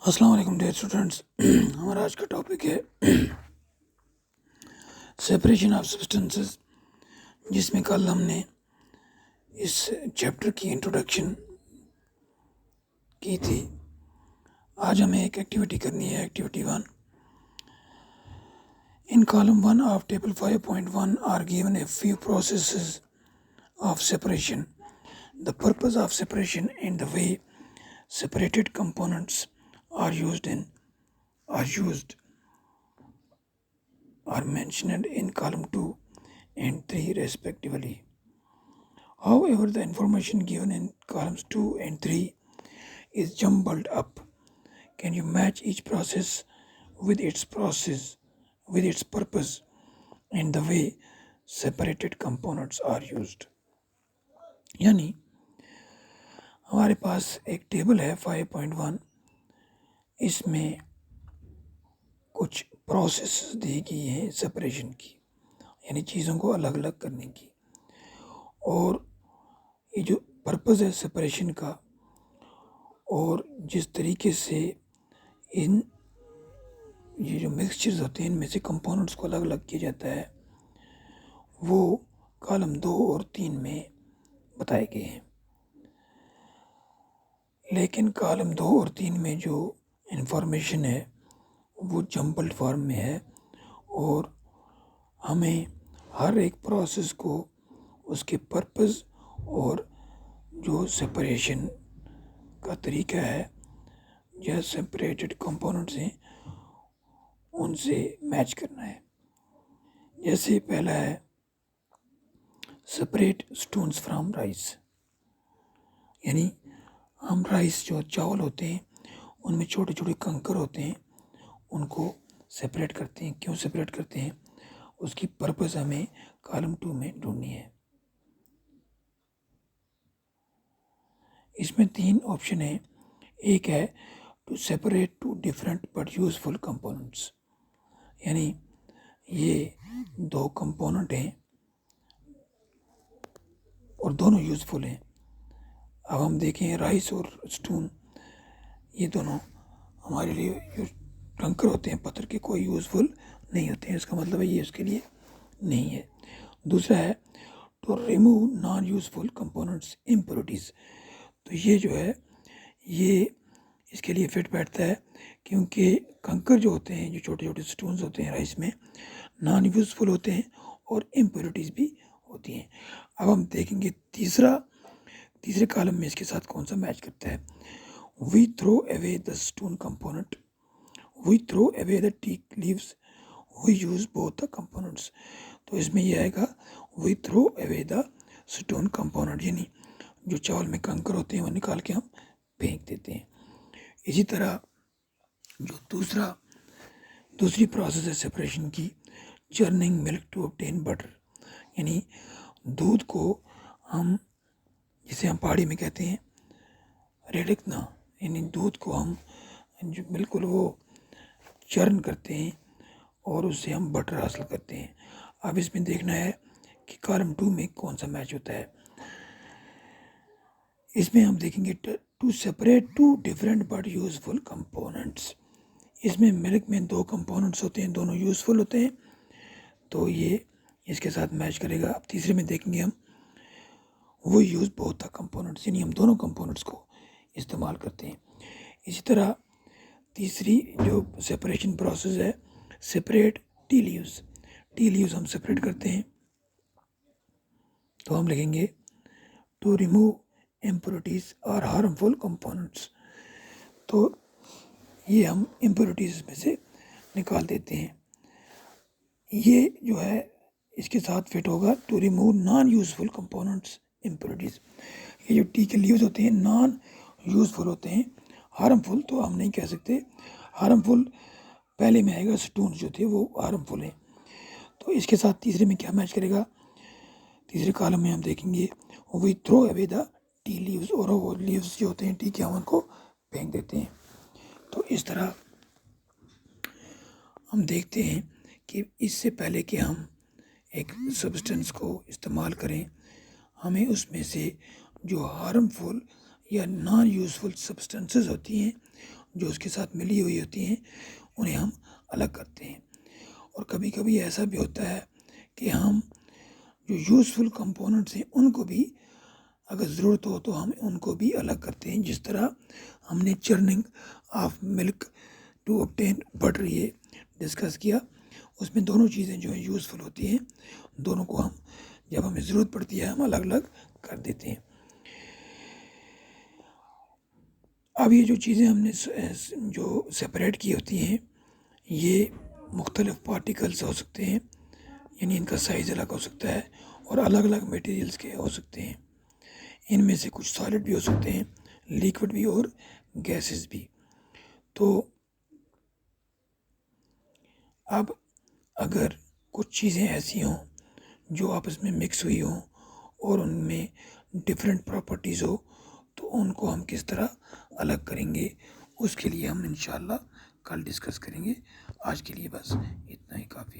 अस्सलाम वालेकुम dear students. हमारा आज का टॉपिक है सेपरेशन ऑफ सब्सटेंसेस, जिसमें कल हमने इस चैप्टर की इंट्रोडक्शन की थी। आज हमें एक एक्टिविटी करनी है, activity 1। In column 1 of table 5.1 are given a few processes of separation, the purpose of separation and the way separated components are used are mentioned in column 2 and 3 respectively. However, the information given in columns 2 and 3 is jumbled up. Can you match each process with its purpose and the way separated components are used? यानी हमारे पास एक table है 5.1, इसमें कुछ process दी गई हैं separation की, यानी चीज़ों को अलग अलग करने की। और ये जो पर्पस है सेपरेशन का, और जिस तरीके से ये जो मिक्सचर्स होते हैं इनमें से कंपोनेंट्स को अलग अलग किया जाता है, वो कॉलम 2 और 3 में बताए गए हैं। लेकिन कॉलम 2 और 3 में जो इंफॉर्मेशन है वो जम्बल्ड फॉर्म में है, और हमें हर एक प्रोसेस को उसके पर्पस और जो सेपरेशन का तरीका है, जो सेपरेटेड कंपोनेंट्स हैं, उनसे मैच करना है। जैसे पहला है सेपरेट स्टोन्स फ्रॉम राइस, यानी हम राइस जो चावल होते हैं उनमें छोटे छोटे कंकर होते हैं, उनको सेपरेट करते हैं। क्यों सेपरेट करते हैं, उसकी पर्पस हमें कॉलम 2 में ढूंढनी है। इसमें 3 ऑप्शन है। एक है to separate two different but useful components, यानी ये 2 कंपोनेंट हैं और दोनों यूजफुल हैं। अब हम देखें राइस और स्टून, ये दोनों हमारे लिए कंकर होते हैं, पत्थर के, कोई यूजफुल नहीं होते हैं। इसका मतलब है ये उसके लिए नहीं है। दूसरा है to remove non useful components impurities, तो ये जो है ये इसके लिए फिट बैठता है, क्योंकि कंकर जो होते हैं, जो छोटे छोटे स्टोन्स होते हैं राइस में, नॉन यूजफुल होते हैं और इम्प्योरिटीज़ भी होती हैं। अब हम देखेंगे तीसरे कॉलम में इसके साथ कौन सा मैच करता है। We throw away the stone component, we throw away the tea leaves, we use both the components. तो इसमें यह आएगा we throw away the stone component, यानी जो चावल में कंकर होते हैं वो निकाल के हम फेंक देते हैं। इसी तरह जो दूसरी प्रोसेस है सेपरेशन की, churning milk to obtain butter, यानी दूध को हम, जिसे हम पहाड़ी में कहते हैं रेड़कना, यानी दूध को हम जो बिल्कुल वो चर्न करते हैं और उससे हम बटर हासिल करते हैं। अब इसमें देखना है कि कॉलम 2 में कौन सा मैच होता है। इसमें हम देखेंगे to separate two different but useful components. इसमें मिल्क में 2 कंपोनेंट्स होते हैं, दोनों यूजफुल होते हैं, तो ये इसके साथ मैच करेगा। अब तीसरे में देखेंगे हम वो यूज़ बोथ द कंपोनेंट्स, यानी हम दोनों कंपोनेंट्स को इस्तेमाल करते हैं। इसी तरह तीसरी जो सेपरेशन प्रोसेस है, सेपरेट टी लीव्स हम सेपरेट करते हैं, तो हम लिखेंगे टू रिमूव इम्प्योरिटीज़ और हार्मफुल कंपोनेंट्स, तो ये हम इम्प्योरिटीज़ में से निकाल देते हैं। ये जो है इसके साथ फिट होगा to remove non useful components impurities. ये जो टी के लीव्स होते हैं नॉन यूजफुल होते हैं, हार्मफुल तो हम नहीं कह सकते। हार्मफुल पहले में आएगा, स्टोन जो थे वो हार्मफुल हैं। तो इसके साथ तीसरे में क्या मैच करेगा, तीसरे कॉलम में हम देखेंगे we throw away the tea leaves, और वो लीव्स जो होते हैं टी के, हम उनको फेंक देते हैं। तो इस तरह हम देखते हैं कि इससे पहले कि हम एक सब्सटेंस को इस्तेमाल करें, हमें उसमें से जो हार्मफुल या नॉन यूजफुल सब्सटेंसेस होती हैं, जो उसके साथ मिली हुई होती हैं उन्हें हम अलग करते हैं। और कभी कभी ऐसा भी होता है कि हम जो यूज़फुल कंपोनेंट्स हैं उनको भी अगर ज़रूरत हो तो हम उनको भी अलग करते हैं। जिस तरह हमने churning of milk to obtain butter ये डिस्कस किया, उसमें दोनों चीज़ें जो है यूज़फुल होती हैं, दोनों को हम जब हमें ज़रूरत पड़ती है हम अलग अलग कर देते हैं। अब ये जो चीज़ें हमने जो सेपरेट की होती हैं, ये मुख्तलिफ पार्टिकल्स हो सकते हैं, यानी इनका साइज़ अलग हो सकता है और अलग अलग मटेरियल्स के हो सकते हैं। इनमें से कुछ सॉलिड भी हो सकते हैं, लिक्विड भी और गैसेस भी। तो अब अगर कुछ चीज़ें ऐसी हों जो आपस में मिक्स हुई हों और उनमें डिफरेंट प्रॉपर्टीज़ हो, तो उनको हम किस तरह अलग करेंगे, उसके लिए हम इंशाल्लाह कल डिस्कस करेंगे। आज के लिए बस इतना ही काफ़ी।